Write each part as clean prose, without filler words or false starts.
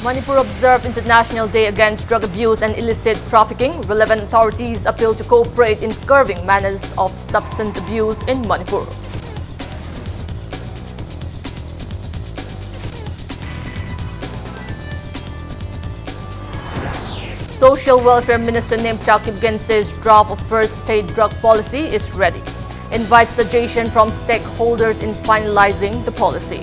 Manipur observed International Day Against Drug Abuse and Illicit Trafficking. Relevant authorities appeal to cooperate in curbing manners of substance abuse in Manipur. Social Welfare Minister Nemcha Kipgen says draft of first state drug policy is ready. Invites suggestion from stakeholders in finalizing the policy.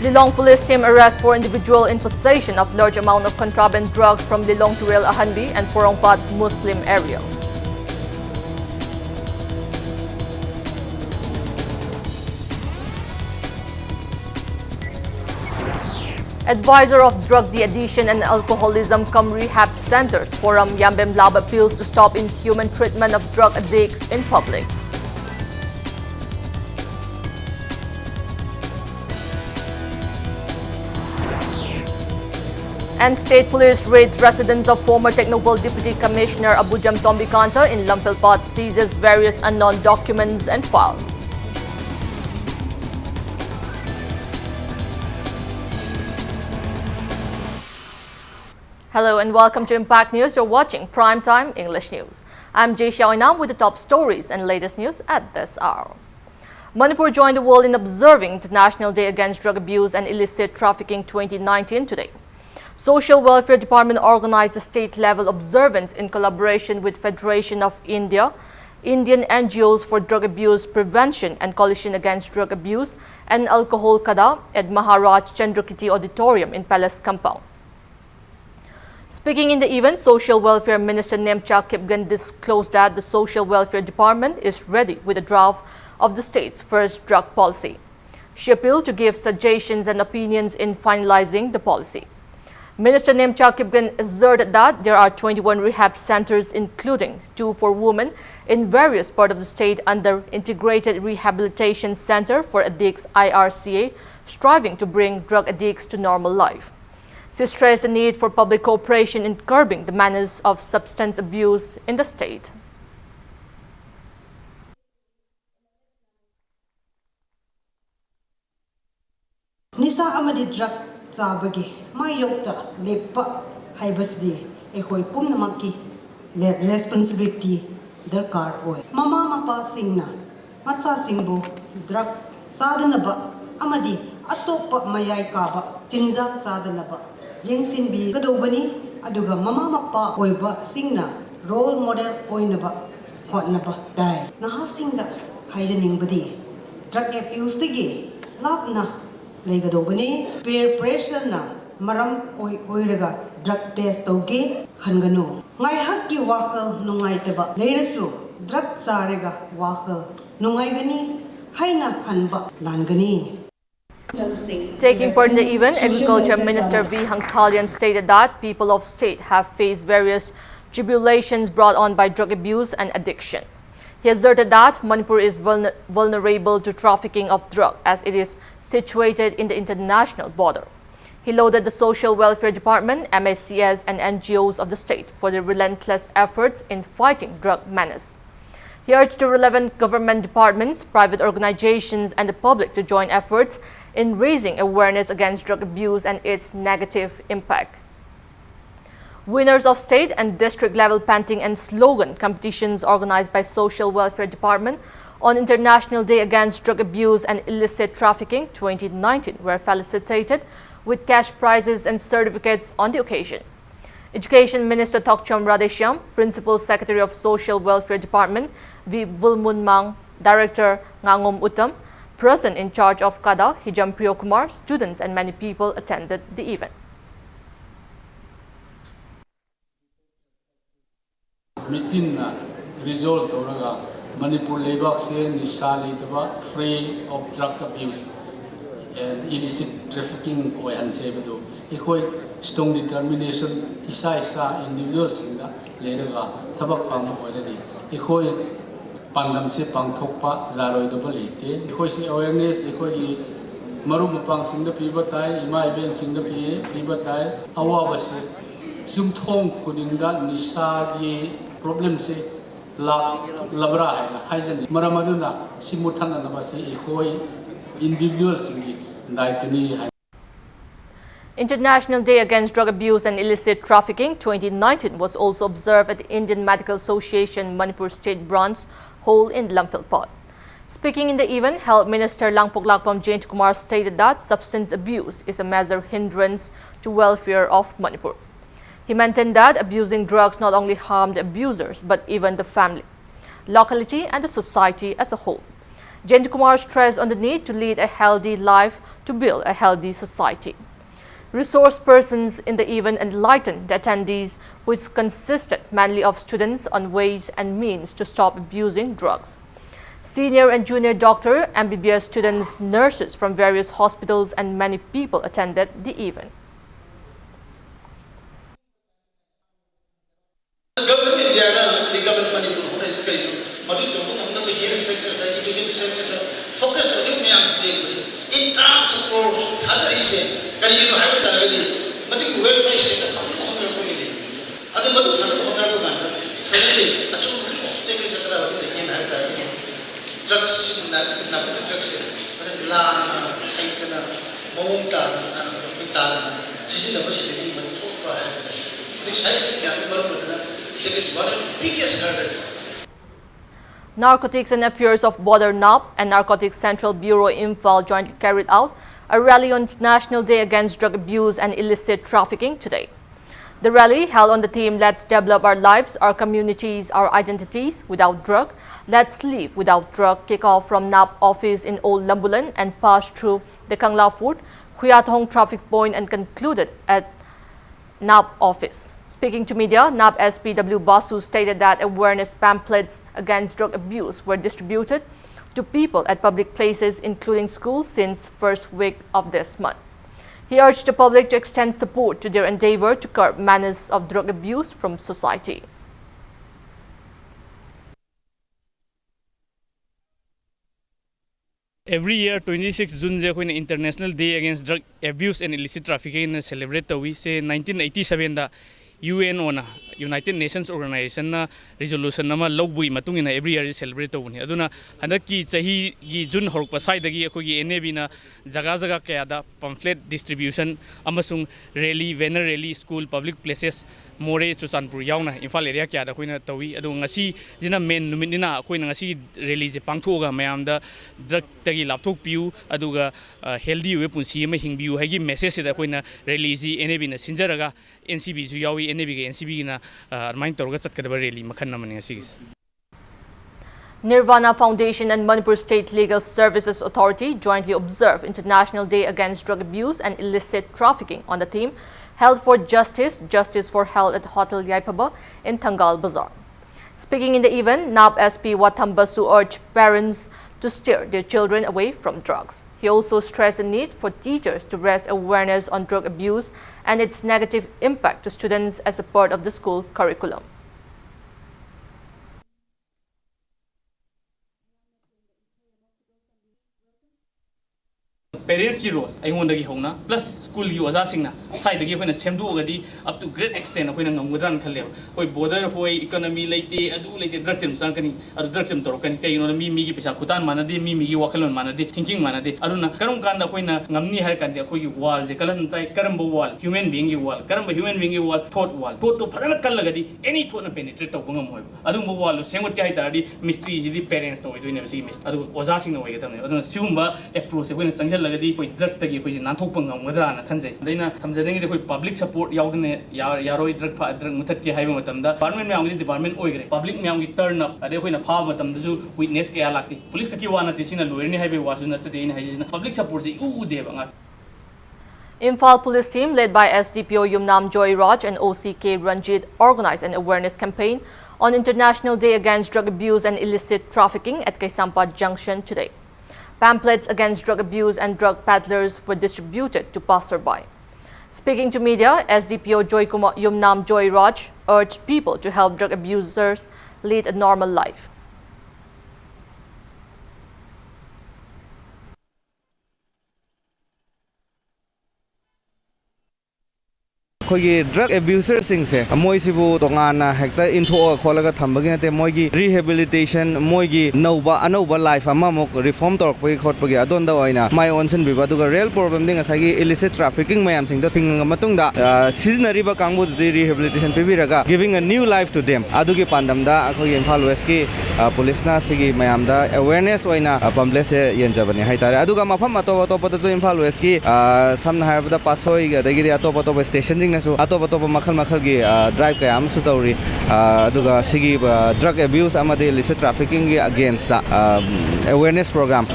Lilong police team arrests 4 individuals in possession of large amount of contraband drugs from Lilong to Real Ahanbi and Porongpat Muslim area. Advisor of Drug De-Addiction and Alcoholism cum Rehab Centers Forum Yambem Lab appeals to stop inhuman treatment of drug addicts in public. And State Police raids residence of former Technopol Deputy Commissioner Abujam Tombikanta in Lampilpat, seizes various unknown documents and files. Hello and welcome to Impact News. You're watching Primetime English News. I'm Jay Xiaoinam with the top stories and latest news at this hour. Manipur joined the world in observing International Day Against Drug Abuse and Illicit Trafficking 2019 today. Social Welfare Department organized a state-level observance in collaboration with Federation of India, Indian NGOs for Drug Abuse Prevention and Coalition Against Drug Abuse and Alcohol Kada at Maharaj Chandrakirti Auditorium in Palace Compound. Speaking in the event, Social Welfare Minister Nemcha Kipgen disclosed that the Social Welfare Department is ready with a draft of the state's first drug policy. She appealed to give suggestions and opinions in finalizing the policy. Minister Nemcha Kipgen asserted that there are 21 rehab centers, including 2 for women, in various parts of the state under Integrated Rehabilitation Center for Addicts IRCA, striving to bring drug addicts to normal life. She stressed the need for public cooperation in curbing the manners of substance abuse in the state. Nisa amadi drug sabagi mayokta lepa haibasdi ekoi pumnamaki responsibility darkar oi mama mapa singna macha singbu drug sadanaba amadi atopa mayai kaba chinjak sadanaba yengsinbi kadobani aduga mama mapa oiba singna role model oinaba hotnaba dai naha singda haijaningbadi drug abuse tigi lapna legadobani peer pressure na maram oiraga drug test toge hanganu ngai hakki wakal nungaitaba leirasu drug charega wakal nungaigani haina hanba langani. Taking part in the event, Agriculture Minister V. Hangkalian stated that people of state have faced various tribulations brought on by drug abuse and addiction. He asserted that Manipur is vulnerable to trafficking of drugs as it is situated in the international border. He lauded the Social Welfare Department, MSCS and NGOs of the state for their relentless efforts in fighting drug menace. He urged the relevant government departments, private organizations and the public to join efforts in raising awareness against drug abuse and its negative impact. Winners of state and district level painting and slogan competitions organized by Social Welfare Department on International Day Against Drug Abuse and Illicit Trafficking 2019 were felicitated with cash prizes and certificates on the occasion. Education Minister Tokchom Radeshyam, Principal Secretary of Social Welfare Department V. Vulmunmang, Director Ngangom Uttam, Person in charge of Kada, Hijam Priyokumar, students and many people attended the event. Meeting result oraga Manipur Lebak se nisali taba free of drug abuse and illicit trafficking oi hanse bedo ekoi strong determination isa individuals singa leraga thabak pam oiradi ekoi Pandam se pangthokpa zaroi do balite ekoi se awareness ekoi gi maru mapang sing da piba tai ima event sing da piba tai awa base zum thong khuding da nisa gi problem se labra haizani maramaduna simuthana namasi ihoi individual singi daitani. International Day Against Drug Abuse and Illicit Trafficking 2019 was also observed at the Indian Medical Association Manipur State Branch Hall in Lamphilpot. Speaking in the event, Health Minister Langpok Lakpam Jayant Kumar stated that substance abuse is a major hindrance to welfare of Manipur. He maintained that abusing drugs not only harmed abusers but even the family, locality and the society as a whole. Jayant Kumar stressed on the need to lead a healthy life to build a healthy society. Resource persons in the event enlightened the attendees, which consisted mainly of students, on ways and means to stop abusing drugs. Senior and junior doctor, MBBS students, nurses from various hospitals and many people attended the event. Government India, the government Manipur is going to health sector, the education sector, focus on the in terms of other reasons. You know, have it already. But you welfare state of other mother suddenly a two second again have it drugs drugs lana aikana mawunta itana season of city but there is one of the biggest hurdles. Narcotics and Affairs of Border NAP and Narcotics Central Bureau Imphal jointly carried out a rally on International Day Against Drug Abuse and Illicit Trafficking today. The rally, held on the theme Let's Develop Our Lives, Our Communities, Our Identities Without Drug, Let's Live Without Drug, kick off from NAP office in Old Lambulan and passed through the Kangla Fort, Khuyatong traffic point and concluded at NAP office. Speaking to media, NAP SPW Basu stated that awareness pamphlets against drug abuse were distributed to people at public places, including schools, since first week of this month. He urged the public to extend support to their endeavor to curb menace of drug abuse from society. Every year, 26 June, is International Day Against Drug Abuse and Illicit Trafficking celebrate. We say 1987 UN ona United Nations Organization resolution nama lobui matungina every year celebrate tawni aduna handaki chahi gi June horpa saidagi akogi NAB na jaga jaga kaya da pamphlet distribution amasung rally banner rally school public places more Chusanpur yauna Imphal area kaya da koina tawi adu ngasi jina main numinina koina ngasi rally je pangthoga mayam da drug tagi lapthok piu aduga healthy we punsi ma hingbiu hagi message da koina rally ji NAB na sinjaraga NCB ju yawi NAB ga NCB na Nirvana Foundation and Manipur State Legal Services Authority jointly observe International Day Against Drug Abuse and Illicit Trafficking on the theme Health for Justice, Justice for Health at Hotel Yaipaba in Thangal Bazaar. Speaking in the event, NAB SP Wathambasu urged parents to steer their children away from drugs. He also stressed the need for teachers to raise awareness on drug abuse and its negative impact to students as a part of the school curriculum. Parents ki role aingondagi hona plus school gi oja singna side gi hoina semdu gadi up to great extent hoina ngamudran khalle hoi border hoi economy leite adu leite drug tim sangkani adu drug tim torokani kai no mi gi pesa kutan manade mi gi wakalon manade thinking manade aduna karum kanda hoina ngamni har kandi khoi gi wall je kalan tai karamba wall human being gi wall karamba human being gi wall thought to phadana kallagadi any thought na penetrate to bungam hoi adu mo wall sengot kai taradi mystery ji di parents to hoidoi ne si mystery adu oja singna hoiga tamne aduna siumba approach hoina sangjal drug tagi koi nanthokpa ngamgadra na khanjai daina thamjadengi koi public support yaudne yaroi drug muthat ke haiba matamda department me angi department oigre public me angi turn up ade koi na pha matamda ju witness ke alakti police ka ki wana tisina loirni haibe wasu na sade ina haijina public support se u deba nga. Imphal Police Team led by SDPO Yumnam Joy Raj and OCK Ranjit organized an awareness campaign on International Day Against Drug Abuse and Illicit Trafficking at Kaisampa Junction today. Pamphlets against drug abuse and drug peddlers were distributed to passerby. Speaking to media, SDPO Yumnam Joy Raj urged people to help drug abusers lead a normal life. ꯑꯩꯈꯣꯏꯒꯤ drug ꯑꯦꯕ꯭ꯌꯨꯁꯔꯁꯤꯡꯁꯦ ꯃꯣꯏꯁꯤꯕꯨ ꯇꯣꯉꯥꯟꯅ ꯍꯦꯛꯇ ꯏꯟꯊꯣꯛꯑ ꯈꯣꯠꯂꯒ ꯊꯝꯕꯒꯤ ꯅꯠꯇꯦ ꯃꯣꯏꯒꯤ rehabilitation ꯃꯣꯏꯒꯤ ꯑꯅꯧꯕ life ꯑꯃꯃꯨꯛ ꯔꯤꯐꯣꯔꯝ ꯇꯧꯔꯛꯄꯒꯤ ꯈꯣꯠꯄꯒꯤ ꯑꯗꯣꯝꯗ ꯑꯣꯏꯅ ꯃꯥꯏ ꯑꯣꯟꯁꯤꯟꯕꯤꯕ ꯑꯗꯨꯒ ꯔꯤꯌꯦꯜ ꯄ꯭ꯔꯣꯕ꯭ꯂꯦꯝꯗꯤ ꯉꯁꯥꯏꯒꯤ illicit trafficking ꯃꯌꯥꯝꯁꯤꯡꯗꯣ ꯊꯤꯡꯉꯕ ꯃꯇꯨꯡꯗ ꯁꯤꯖꯤꯟꯅꯔꯤꯕ ꯀꯥꯡꯕꯨꯗꯨꯗꯤ rehabilitation ꯄꯤꯕꯤꯔꯒ giving a new life to them ꯑꯗꯨꯒꯤ ꯄꯥꯟꯗꯝꯗ ꯑꯩꯈꯣꯏꯒꯤ ꯏꯝꯐꯥꯜ ꯋꯦꯁꯀꯤ ꯄꯨꯂꯤꯁꯅ ꯁꯤꯒꯤ ꯃꯌꯥꯝꯗ awareness ꯑꯣꯏꯅ ꯄꯝꯐ꯭ꯂꯦꯠꯁꯦ ꯌꯦꯟꯖꯕꯅꯤ ꯍꯥꯏꯇꯥꯔꯦ ꯑꯗꯨꯒ ꯃꯐꯝ ꯑꯇꯣꯞꯄꯗꯁꯨ ꯏꯝꯐꯥꯜ ꯋꯦꯁꯀꯤ ꯁꯝꯅ ꯍꯥꯏꯔꯕꯗ ꯄꯥꯁꯣꯏ ꯑꯗꯒꯤꯗꯤ ꯑꯇꯣꯞꯄ ꯁ꯭ꯇꯦꯁꯟꯁꯤꯡꯅꯁꯨ ꯑꯇꯣꯞꯄ ꯃꯈꯜꯒꯤ ꯗ꯭ꯔꯥꯏꯕ ꯀꯌꯥ ꯑꯃꯁꯨ ꯇꯧꯔꯤ ꯑꯗꯨꯒ ꯁꯤꯒꯤ ꯗ꯭ꯔꯒ ꯑꯦꯕ꯭ꯌꯨꯁ ꯑꯃꯗꯤ illicit traffickingꯒꯤ against awareness program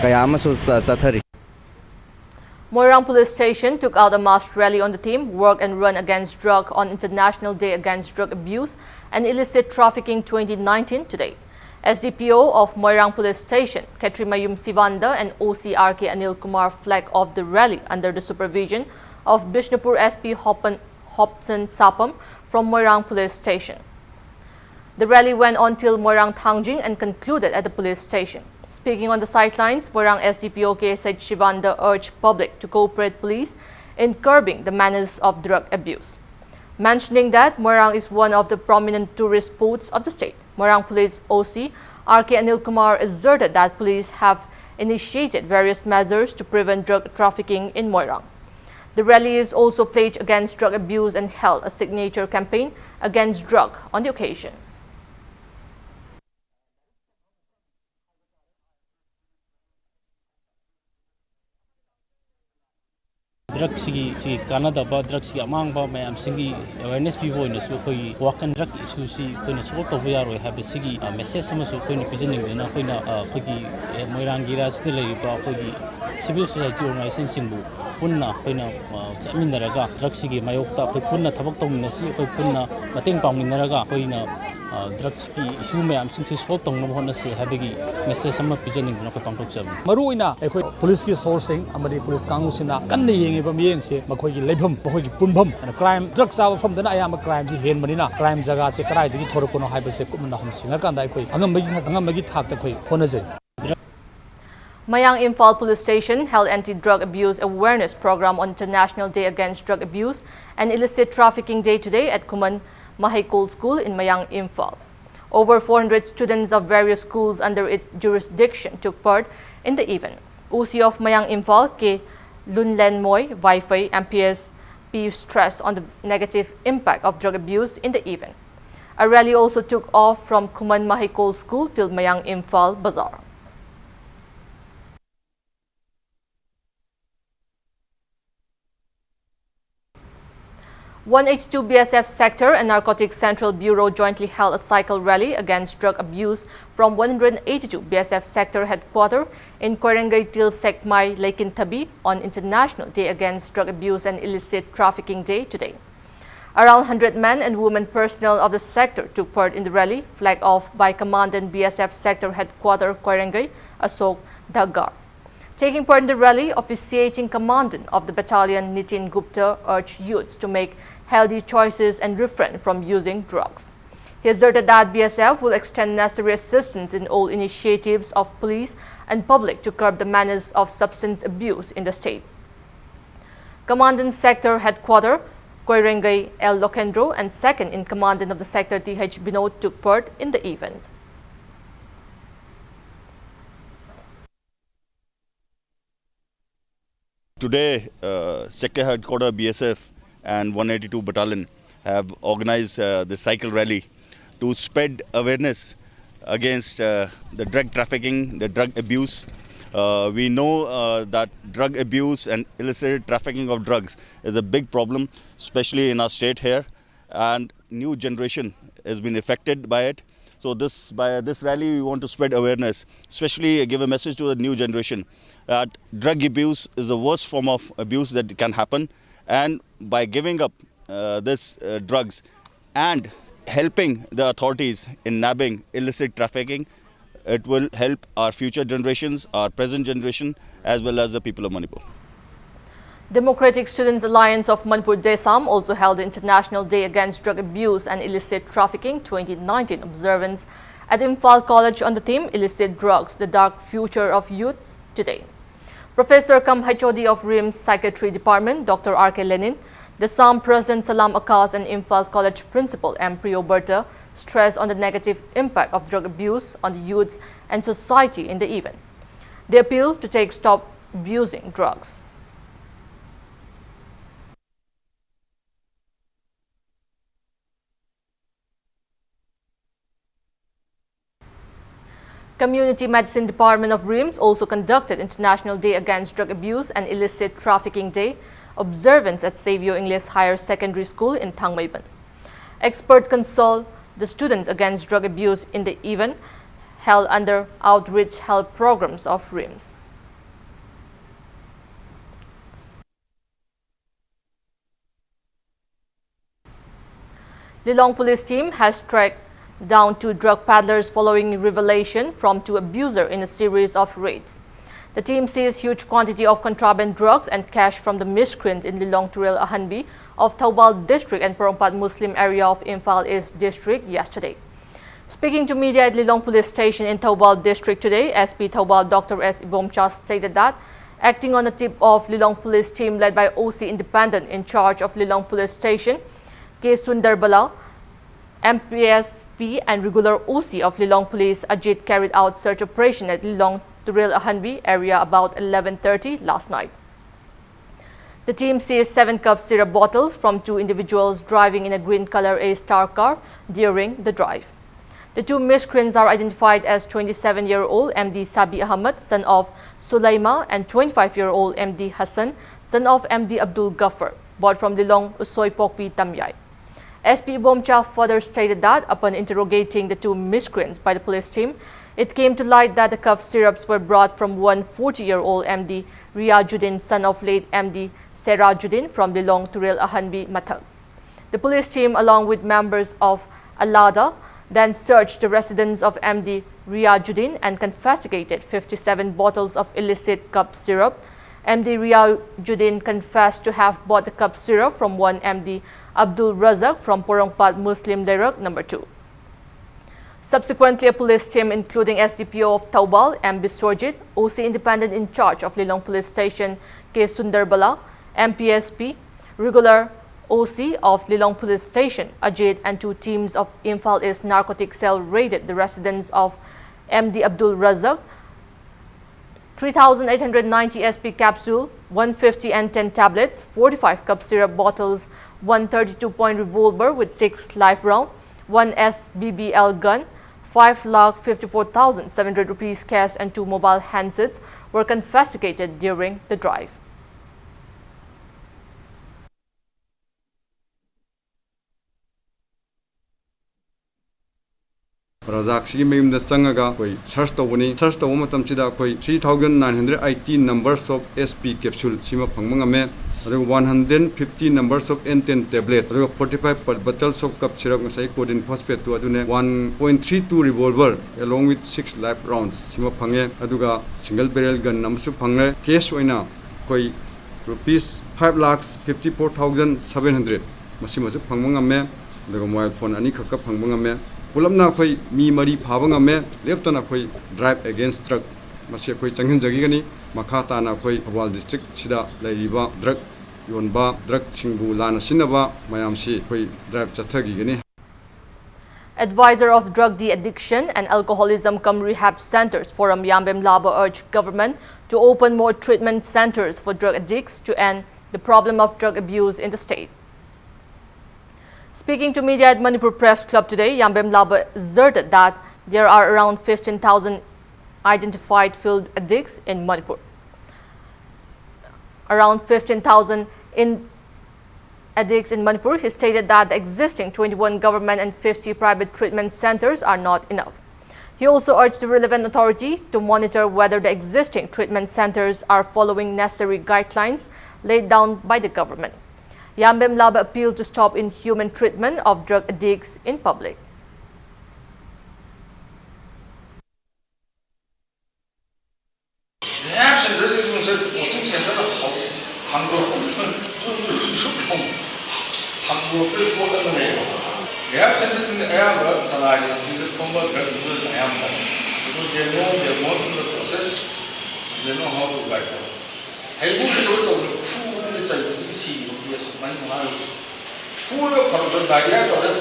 kaya amasu chathari. Moirang Police Station took out a mass rally on the theme Work and Run Against Drug on International Day Against Drug Abuse and Illicit Trafficking 2019 today. SDPO of Moirang Police Station, Ketrimayum Sivanda and OCRK Anil Kumar flagged off the rally under the supervision of Bishnupur SP Hobson Sapam from Moirang Police Station. The rally went on till Moirang Thangjing and concluded at the police station. Speaking on the sidelines, Moirang SDPO KSH Shivanda urged public to cooperate police in curbing the menace of drug abuse. Mentioning that Moirang is one of the prominent tourist spots of the state, Moirang Police OC RK Anil Kumar asserted that police have initiated various measures to prevent drug trafficking in Moirang. The rally is also pledged against drug abuse and held a signature campaign against drug on the occasion. Drugs ki Canada drugs ki amang ba mayam singi awareness people in so koi walk and drug issue si koi na so to we are have sigi message sama so koi ni pigening na koi na koi ki Moirang gira still ba koi ki civil society organization singbu punna koi na chamin naraga drugs ki mayokta koi punna thabak tong na si koi punna mateng pangmin naraga koi na drugs ki issue mayam sing si solve tong na na si have gi message sama pigening na ko pangtok jab maru ina ekoi police ki sourcing amadi police kangu sina kan ne yeng miyeng se makhoi gi leibham makhoi gi punbam and crime drugs aba from dana ayam crime ji hen manina crime jaga se karai gi thorokono haiba se kumna hum singa kan dai koi angam bagi thak ta koi honajari. Mayang Imphal Police Station held anti-drug abuse awareness program on International Day Against Drug Abuse and Illicit Trafficking Day today at Kuman Mahikol School in Mayang Imphal. Over 400 students of various schools under its jurisdiction took part in the event. OC of Mayang Imphal, K. Lunlen Moy, Wi-Fi, MPS, P stressed on the negative impact of drug abuse in the event. A rally also took off from Kuman Mahikol School till Mayang Imphal Bazaar. (182) BSF Sector and Narcotics Central Bureau jointly held a cycle rally against drug abuse from 182 BSF Sector Headquarters in Koirengay till Sekmai, Laikintabi on International Day Against Drug Abuse and Illicit Trafficking Day today. Around 100 men and women personnel of the sector took part in the rally, flagged off by Commandant BSF Sector Headquarters Koirengay, Asok Dagar. Taking part in the rally, officiating Commandant of the battalion Nitin Gupta urged youths to make healthy choices and refrain from using drugs. He asserted that BSF will extend necessary assistance in all initiatives of police and public to curb the menace of substance abuse in the state. Commandant Sector Headquarters Koirengay L. Lokendro and second in Commandant of the Sector T.H. Binod took part in the event. Today, Sector Headquarters BSF and 182 Battalion have organized the cycle rally to spread awareness against the drug trafficking, the drug abuse. We know that drug abuse and illicit trafficking of drugs is a big problem, especially in our state here, and new generation has been affected by it. So by this rally, we want to spread awareness, especially give a message to the new generation that drug abuse is the worst form of abuse that can happen. And by giving up this drugs and helping the authorities in nabbing illicit trafficking, it will help our future generations, our present generation, as well as the people of Manipur. Democratic Students Alliance of Manipur Desam also held the International Day Against Drug Abuse and Illicit Trafficking 2019 observance at Imphal College on the theme Illicit Drugs, the Dark Future of Youth today. Professor Kam HOD of RIMS Psychiatry Department, Dr. R.K. Lenin, The SAM President Salam Akas and Imphal College Principal M. Priyoberta stressed on the negative impact of drug abuse on the youths and society in the event. They appeal to stop abusing drugs. Community Medicine Department of RIMS also conducted International Day Against Drug Abuse and Illicit Trafficking Day observance at Savio English Higher Secondary School in Thangmeiban. Experts consult the students against drug abuse in the event held under outreach health programs of RIMS. Lilong police team has tracked down 2 drug peddlers following revelation from 2 abusers in a series of raids. The team seized huge quantity of contraband drugs and cash from the miscreants in Lilong Turil Ahanbi of Taubal District and Porongpat Muslim area of Imphal East District yesterday. Speaking to media at Lilong Police Station in Taubal District today, SP Taubal Dr. S. Ibomcha stated that, acting on the tip of Lilong Police team led by OC Independent in charge of Lilong Police Station, K. Sundarbala, MPSP and regular OC of Lilong Police Ajit carried out search operation at Lilong Turil Ahanbi area about 11:30 last night. The team seized 7 cough syrup bottles from 2 individuals driving in a green color A-Star car during the drive. The 2 miscreants are identified as 27-year-old MD Sabi Ahmad, son of Sulaima, and 25-year-old MD Hassan, son of MD Abdul Ghaffar, both from Lilong Usoy Pokpi Tamyai. SP Ibomcha further stated that upon interrogating the 2 miscreants by the police team, it came to light that the cough syrups were brought from one 40-year-old MD Riyajuddin, son of late MD Serajuddin from Lilong Turil Ahanbi Mathal. The police team, along with members of Alada, then searched the residence of MD Riyajuddin and confiscated 57 bottles of illicit cough syrup. MD Riyajuddin confessed to have bought the cough syrup from one MD Abdul Razak from Porongpat Muslim Lerak No. 2. Subsequently, a police team including SDPO of Taubal, M. Bisorjit, OC Independent in charge of Lilong Police Station, K. Sundarbala, MPSP, regular OC of Lilong Police Station, Ajit, and 2 teams of Imphal East Narcotic Cell raided the residence of MD Abdul Razak, 3,890 SP capsule, 150 and 10 tablets, 45 cough syrup bottles, 1 32-point revolver with 6 live round, 1 SBBL gun, 5,54,700 rupees cash and 2 mobile handsets were confiscated during the drive. Razakshi mayumda changaga koi search tawani search taw matamchida koi 3980 numbers of SP capsule sima phangmanga me 150 numbers of N10 tablets 45 bottles of cough syrup ngasai codeine phosphate to adune 1.32 revolver along with 6 live rounds sima phange aduga single barrel gun namsu phangle cash oina koi rupees 5,54,700 masima su phangmanga me aduga mobile phone ani khakka phangmanga me pulamna khoi mi mari phabanga me leptana khoi drive against drug mase khoi changhin jagi gani makha ta na khoi Thobal district sida lairiba drug yonba drug singbu lana sinaba mayam si khoi drive chathagi gani. Advisor of Drug De-Addiction and Alcoholism Cum Rehab Centers Forum Yambem Laba urged government to open more treatment centers for drug addicts to end the problem of drug abuse in the state. Speaking to media at Manipur Press Club today, Yambem Laba asserted that there are around 15,000 identified field addicts in Manipur. Around 15,000 addicts in Manipur. He stated that the existing 21 government and 50 private treatment centers are not enough. He also urged the relevant authority to monitor whether the existing treatment centers are following necessary guidelines laid down by the government. Yambem Laba appealed to stop inhuman treatment of drug addicts in public. Rehab centers in the area of Saladi is the former drug users I am because they know they are going through the process, they know how to guide them. I will be able to prove that it's a easy yes, my house. Poor for the diet or the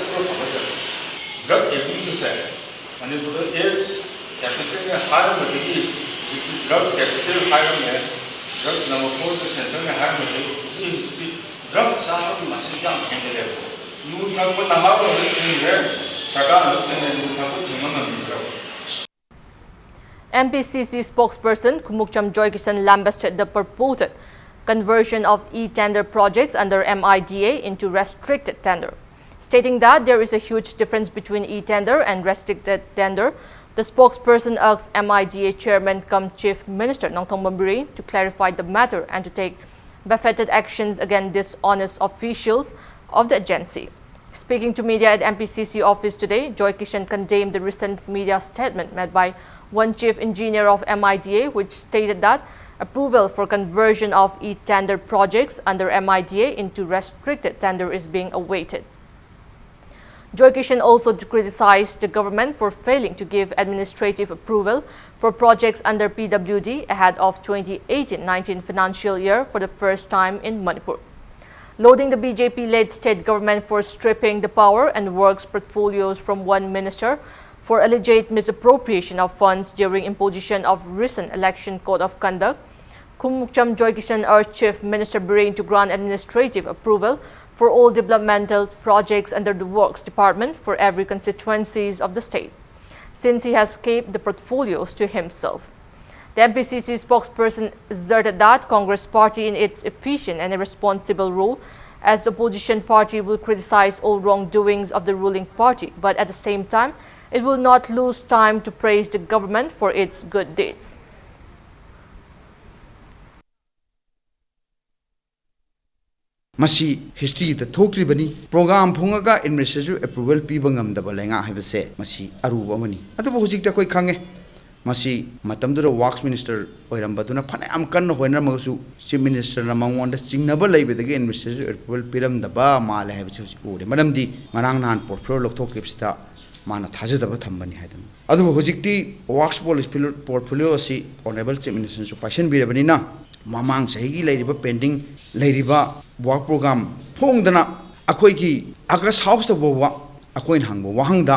drug abuse said. Manipur is capital harm the drug capital harm drug number 4 the center harm drugs are Masiyam handle. You have one hour in red, Saga, and you MPCC spokesperson Kumukcham Joykisan lambasted the purported conversion of e-tender projects under MIDA into restricted tender. Stating that there is a huge difference between e-tender and restricted tender, the spokesperson asked MIDA Chairman cum Chief Minister Nongthong Bamburin to clarify the matter and to take befitted actions against dishonest officials of the agency. Speaking to media at MPCC office today, Joy Kishan condemned the recent media statement made by one chief engineer of MIDA, which stated that approval for conversion of e-tender projects under MIDA into restricted tender is being awaited. Joy Kishan also criticized the government for failing to give administrative approval for projects under PWD ahead of 2018-19 financial year for the first time in Manipur. Loading the BJP-led state government for stripping the power and works portfolios from one minister for alleged misappropriation of funds during imposition of recent election code of conduct, Kumukcham Joy Kishan urged Chief Minister Biren to grant administrative approval for all developmental projects under the Works Department for every constituencies of the state, since he has kept the portfolios to himself. The MPCC spokesperson asserted that Congress Party in its efficient and irresponsible role as the opposition party will criticize all wrongdoings of the ruling party, but at the same time, it will not lose time to praise the government for its good deeds. Masi history the thokri program phungaga administrative approval piba ngamdaba lenga haibase masi aruba mani atubo hujikta koi khange masi matamdura works minister oirambaduna phane am kan hoina magasu chief minister na mangonda chingnaba leibedagi administrative approval piramdaba male haibase ure madamdi ngarang nan portfolio lokthok kepsita mana thajadaba thambani haidam atubo hujikti works policy portfolio si honorable chief minister su passion birabani na mamang sahi leiriba pending leiriba work program phongdana akoi ki August house to bowa akoi hangbo wahangda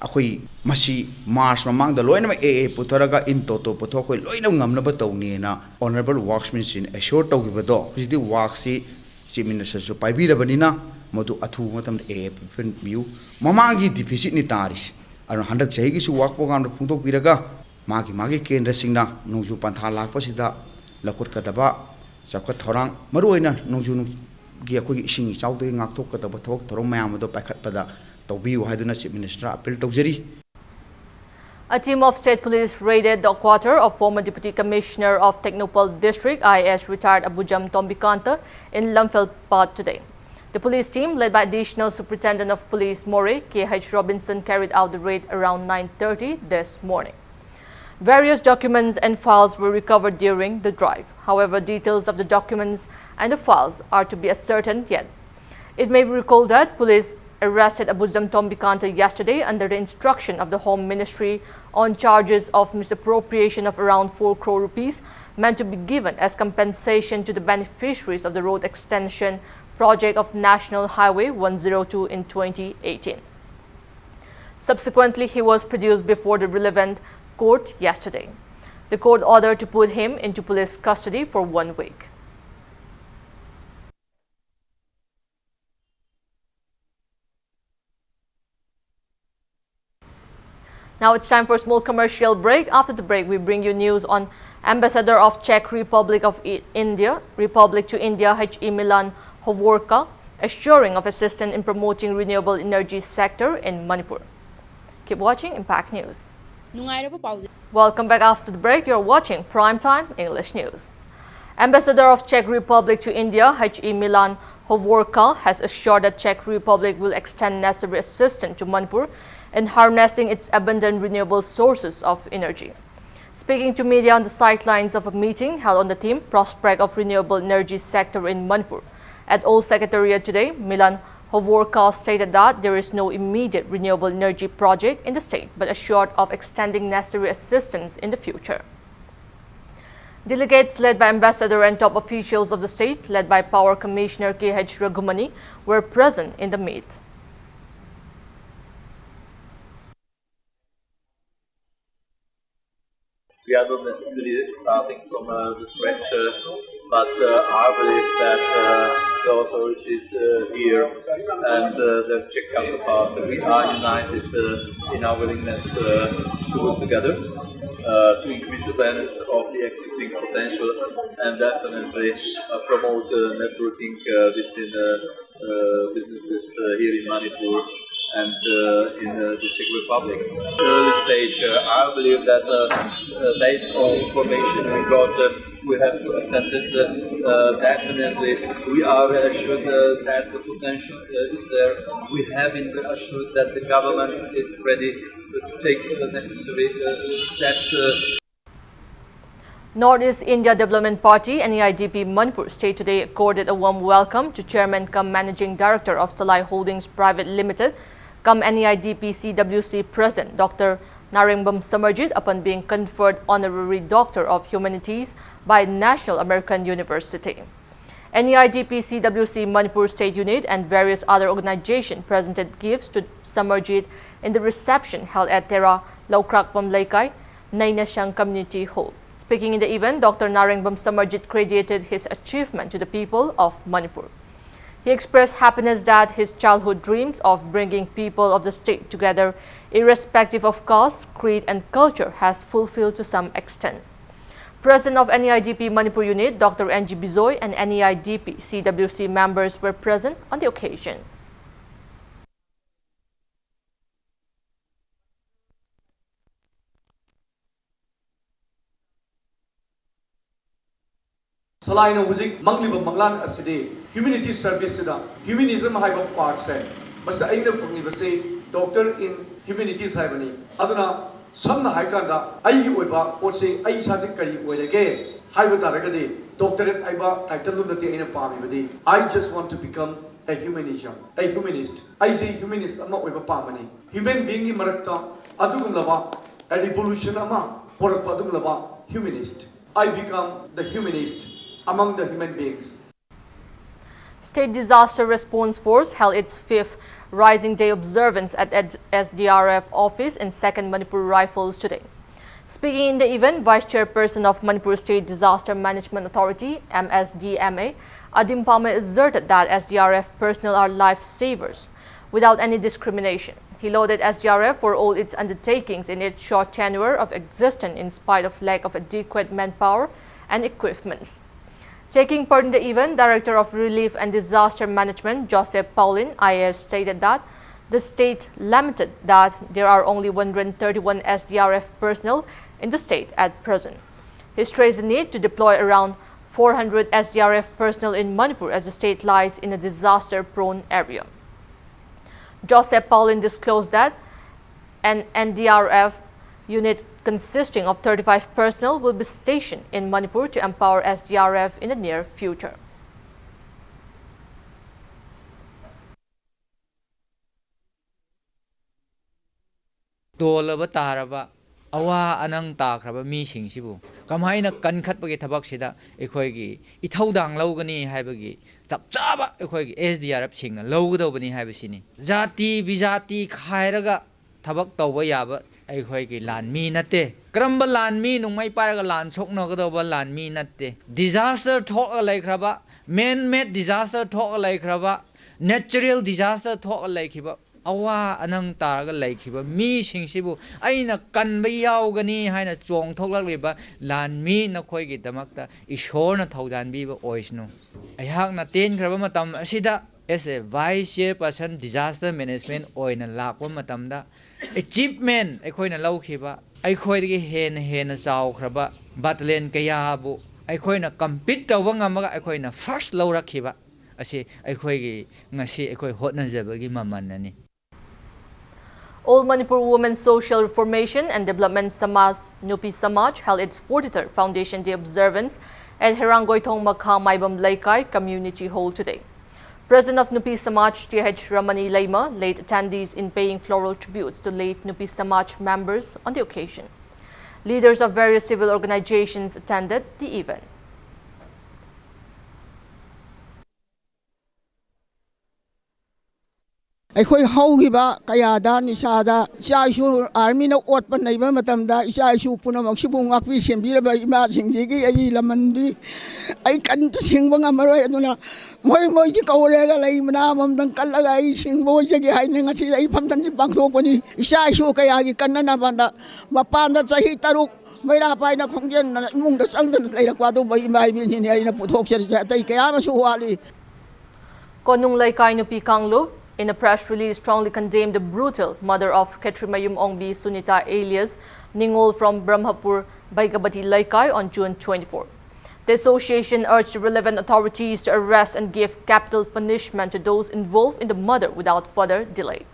akoi masi March mamang da loina AA putharaga in toto puthokoi loina ngamnaba tawni na honorable works ministry assure tawgibodo hujidi work si chief minister su paibirabani na modu athu matam AA view mamangi deficit ni taris anu handak chahi gi su work program phungtok piraga magi kendra singna nungju pantha lakpasida lakut kadaba sakwa thorang maruina nungju gi akoi ising chawde ngakthok kadaba thok thorong mayam do pakhat pada tawbiu haiduna chief minister appeal tawjari. A team of state police raided the quarter of former Deputy Commissioner of Technopole District IS retired Abujam Tombikanta in Lamphel today. The police team, led by Additional Superintendent of Police More K.H. Robinson, carried out the raid around 9:30 this morning. Various documents and files were recovered during the drive. However, details of the documents and the files are to be ascertained yet. It may be recalled that police arrested Abujam Tombikanta yesterday under the instruction of the Home Ministry on charges of misappropriation of around 4 crore rupees meant to be given as compensation to the beneficiaries of the road extension project of National Highway 102 in 2018. Subsequently, he was produced before the relevant court yesterday. The court ordered to put him into police custody for 1 week. Now it's time for a small commercial break. After the break, we bring you news on Ambassador of Czech Republic to India, H.E. Milan Hovorka, assuring of assistance in promoting renewable energy sector in Manipur. Keep watching Impact News. Welcome back after the break. You're watching Primetime English News. Ambassador of Czech Republic to India, H.E. Milan Hovorka, has assured that Czech Republic will extend necessary assistance to Manipur in harnessing its abundant renewable sources of energy. Speaking to media on the sidelines of a meeting held on the theme Prospect of Renewable Energy Sector in Manipur at Old Secretariat today, Milan Hovorka stated that there is no immediate renewable energy project in the state, but assured of extending necessary assistance in the future. Delegates led by Ambassador and top officials of the state, led by Power Commissioner K.H. Ragumani, were present in the meet. We are not necessarily starting from the scratch, but I believe that the authorities here and their Czech counterparts, we are united in our willingness to work together to increase awareness of the existing potential and definitely promote networking between businesses here in Manipur and in the Czech Republic. Early stage, I believe that based on information we got, we have to assess it. Definitely, we are assured that the potential is there. We have been assured that the government is ready to take necessary steps. Northeast India Development Party NEIDP Manipur State today accorded a warm welcome to Chairman cum Managing Director of Salai Holdings Private Limited, cum NEIDP CWC President Dr. Naringbam Samarjit upon being conferred Honorary Doctor of Humanities by National American University. NEIDP CWC Manipur State Unit and various other organizations presented gifts to Samarjit in the reception held at Tera Laukrakpam Laikai, Nainashang Community Hall. Speaking in the event, Dr. Naringbam Samarjit credited his achievement to the people of Manipur. He expressed happiness that his childhood dreams of bringing people of the state together, irrespective of caste, creed and culture, has fulfilled to some extent. President of NEIDP Manipur Unit, Dr. N.G. Bizoy, and NEIDP CWC members were present on the occasion. Salaina huzik mangliba manglan asidi humanity service da humanism haiba part se basta aina phangni base doctor in humanities haibani aduna samna haikanda ai oiba potse ai sase kari oilege haiba taragadi doctorate aiba title lumati aina pami badi I just want to become a humanist. I say humanist ama oiba pamani human being gi marakta adugumlaba a revolution ama porakpa adugumlaba humanist. I become the humanist among the human beings. State Disaster Response Force held its 5th Rising Day observance at SDRF office in 2nd Manipur Rifles today. Speaking in the event, Vice Chairperson of Manipur State Disaster Management Authority, MSDMA, Adim Palme asserted that SDRF personnel are lifesavers without any discrimination. He lauded SDRF for all its undertakings in its short tenure of existence in spite of lack of adequate manpower and equipments. Taking part in the event, Director of Relief and Disaster Management, Joseph Paulin, IAS, stated that the state lamented that there are only 131 SDRF personnel in the state at present. He stressed the need to deploy around 400 SDRF personnel in Manipur as the state lies in a disaster-prone area. Joseph Paulin disclosed that an NDRF unit consisting of 35 personnel will be stationed in Manipur to empower SDRF in the near future. Dolaba taraba awa anang takraba mi singsibu kamaina kankhatbagi thabaksida ekhoigi ithaudang lawgani haibagi chapchaba ekhoigi SDRF singna lawgadobani haibasini jati bijati khairaga thabak tawba yaba ꯑꯩꯈꯣꯏꯒꯤ ꯂꯥꯟꯃꯤ ꯅꯠꯇꯦ ꯀꯔꯝꯕ ꯂꯥꯟꯃꯤ ꯅꯣꯡꯃꯩ ꯄꯥꯏꯔꯒ ꯂꯥꯟ ꯁꯣꯛꯅꯒꯗꯧꯕ ꯂꯥꯟꯃꯤ ꯅꯠꯇꯦ ꯗꯤꯖꯥꯁꯇꯔ ꯊꯣꯛꯑꯒ ꯂꯩꯈ꯭ꯔꯕ ꯃꯦꯟ ꯃꯦꯗ ꯗꯤꯖꯥꯁꯇꯔ ꯊꯣꯛꯑꯒ ꯂꯩꯈ꯭ꯔꯕ ꯅꯦꯆꯔꯦꯜ ꯗꯤꯖꯥꯁꯇꯔ ꯊꯣꯛꯑꯒ ꯂꯩꯈꯤꯕ ꯑꯋꯥ ꯑꯅꯪ ꯇꯥꯔꯒ ꯂꯩꯈꯤꯕ ꯃꯤꯁꯤꯡꯁꯤꯕꯨ ꯑꯩꯅ ꯀꯟꯕ ꯌꯥꯎꯒꯅꯤ ꯍꯥꯏꯅ ꯆꯣꯡꯊꯣꯛꯂꯛꯂꯤꯕ ꯂꯥꯟꯃꯤ ꯅꯈꯣꯏꯒꯤꯗꯃꯛꯇ ꯏꯁꯣꯔꯅ ꯊꯧꯖꯥꯟꯕꯤꯕ ꯑꯣꯏꯁꯅꯨ ꯑꯩꯍꯥꯛꯅ ꯇꯦꯟꯈ꯭ꯔꯕ ꯃꯇꯝ ꯑꯁꯤꯗ as a vice chairperson disaster management oina lakwa matamda achievement aikoina lawkhiba aikoidagi hena chawkhraba battalion kayabu aikoina compete tawba ngamaga aikoina first lawrakhiba asi aikoigi ngasi aikoi hotnajabagi mamanani. All Manipur Women's Social Reformation and Development Samaj Nupi Samaj held its 43rd Foundation Day observance at Herangoithong Makha Maibam Laikai Community Hall today. President of Nupi Samaj T.H. Ramani Laima led attendees in paying floral tributes to late Nupi Samaj members on the occasion. Leaders of various civil organizations attended the event. ꯑꯩꯈꯣꯏ ꯍꯧꯈꯤꯕ ꯀꯌꯥꯗ ꯅꯤꯁꯥꯗ ꯏꯆꯥ ꯏꯁꯨ ꯑꯥꯔꯃꯤꯅ ꯑꯣꯠꯄ ꯅꯩꯕ ꯃꯇꯝꯗ ꯏꯆꯥ ꯏꯁꯨ ꯄꯨꯝꯅꯃꯛꯁꯤꯕꯨ ꯉꯥꯛꯄꯤ ꯁꯦꯟꯕꯤꯔꯕ ꯏꯃꯥꯁꯤꯡꯁꯤꯒꯤ ꯑꯩꯒꯤ ꯂꯃꯟꯗꯤ ꯑꯩ ꯀꯟꯇ ꯁꯤꯡꯕ ꯉꯝꯃꯔꯣꯏ ꯑꯗꯨꯅ ꯃꯣꯏꯒꯤ ꯀꯧꯔꯒ ꯂꯩ ꯃꯅꯥ ꯑꯃꯃꯝꯇꯪ ꯀꯜꯂꯒ ꯑꯩ ꯁꯤꯡꯕ ꯑꯣꯏꯖꯒꯦ ꯍꯥꯏꯅ ꯉꯁꯤ ꯑꯩ ꯐꯝꯊꯟꯁꯤ ꯄꯥꯡꯊꯣꯛꯄꯅꯤ ꯏꯆꯥ ꯏꯁꯨ ꯀꯌꯥꯒꯤ ꯀꯟꯅꯅꯕꯗ ꯃꯄꯥꯟꯗ ꯆꯍꯤ 3 ꯃꯩꯔꯥ ꯄꯥꯏꯅ ꯈꯣꯡꯖꯦꯟꯅ ꯏꯃꯨꯡꯗ ꯆꯪꯗꯅ ꯂꯩꯔꯛꯄ ꯑꯗꯨꯝꯕ ꯏꯃꯥ ꯏꯕꯤꯁꯤꯅꯤ ꯑꯩꯅ ꯄꯨꯊꯣꯛꯆꯔꯤꯁꯦ ꯑꯇꯩ ꯀꯌꯥ ꯑꯃꯁꯨ ꯋꯥꯠꯂꯤ. Konung Laikai Nupi Kanglu, in a press release, strongly condemned the brutal murder of Ketrimayum Ongbi Sunita alias Ningol from Brahmapur, Baigabati Laikai on June 24. The association urged relevant authorities to arrest and give capital punishment to those involved in the murder without further delay.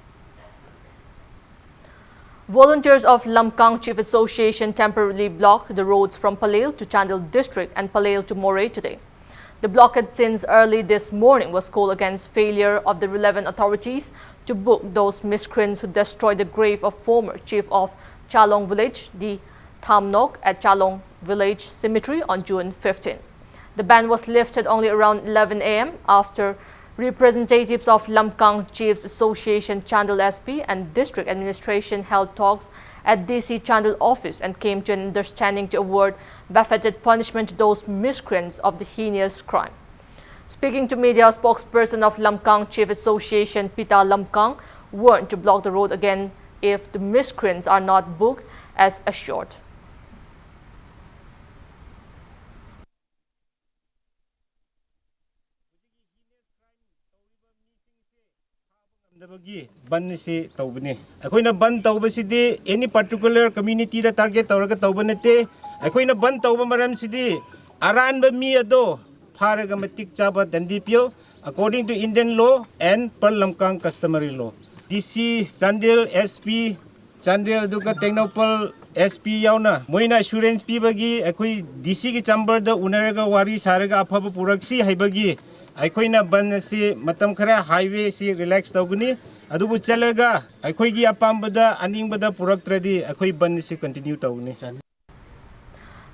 Volunteers of Lamkang Chief Association temporarily blocked the roads from Palel to Chandel district and Palel to Moray today. The blockade since early this morning was called against failure of the relevant authorities to book those miscreants who destroyed the grave of former chief of Chalong village, the Thamnok, at Chalong village cemetery on June 15. The ban was lifted only around 11 a.m. after representatives of Lamkang Chiefs Association Chandel SP and district administration held talks at DC Chandel office and came to an understanding to award befitted punishment to those miscreants of the heinous crime. Speaking to media, spokesperson of Lamkang Chief Association Pita Lamkang warned to block the road again if the miscreants are not booked as assured. Ban si taubani. Ako na ban tauba si di any particular community da target tauraga tauba nate. Ako na ban tauba maram si di aran ba mi ado paraga matik chaba dandipyo according to Indian law and per Lamkang customary law. DC Chandel SP Chandel duka Technopal SP yauna. Moina assurance pi bagi ako DC ki chamber da unaraga wari saraga apaba puraksi hai bagi. Aikoy na ban si matam khara highway si relax tawguni adubu chalaga aikoy gi apambada aningbada puraktradi aikoy ban si continue tawguni.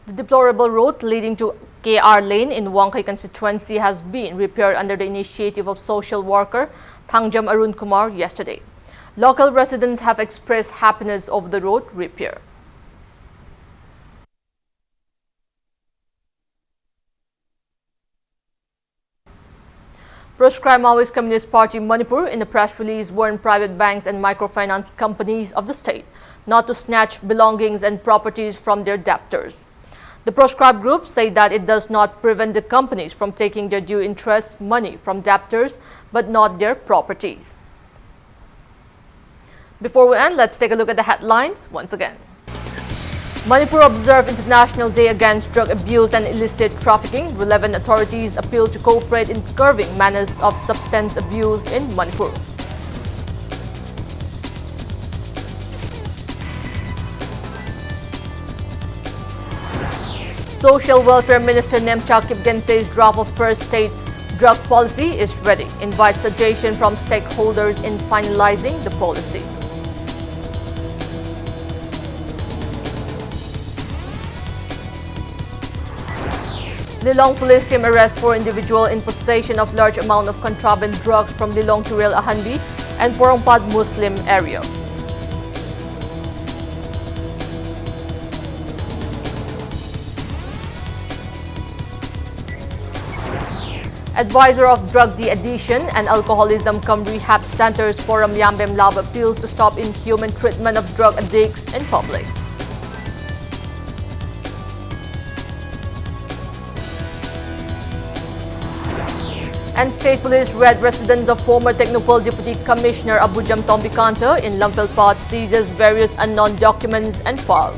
The deplorable road leading to KR Lane in Wangkai constituency has been repaired under the initiative of social worker Thangjam Arun Kumar yesterday. Local residents have expressed happiness over the road repair. Proscribed Maoist Communist Party Manipur in a press release warned private banks and microfinance companies of the state not to snatch belongings and properties from their debtors. The proscribed group say that it does not prevent the companies from taking their due interest money from debtors but not their properties. Before we end, let's take a look at the headlines once again. Manipur observed International Day Against Drug Abuse and Illicit Trafficking. Relevant authorities appeal to cooperate in curbing manners of substance abuse in Manipur. Social Welfare Minister Nemcha Kipgense's draft of first state drug policy is ready. Invites suggestion from stakeholders in finalizing the policy. Lilong police team arrests 4 individuals in possession of large amount of contraband drugs from Lilong to Real Ahanbi and Porongpad Muslim area. Advisor of Drug De-Addiction and Alcoholism cum Rehab Centers Forum Yambem Lab appeals to stop inhuman treatment of drug addicts in public. And State Police raid residence of former Technopol Deputy Commissioner Abujam Tombikanta in Lampelpat seizes various unknown documents and files.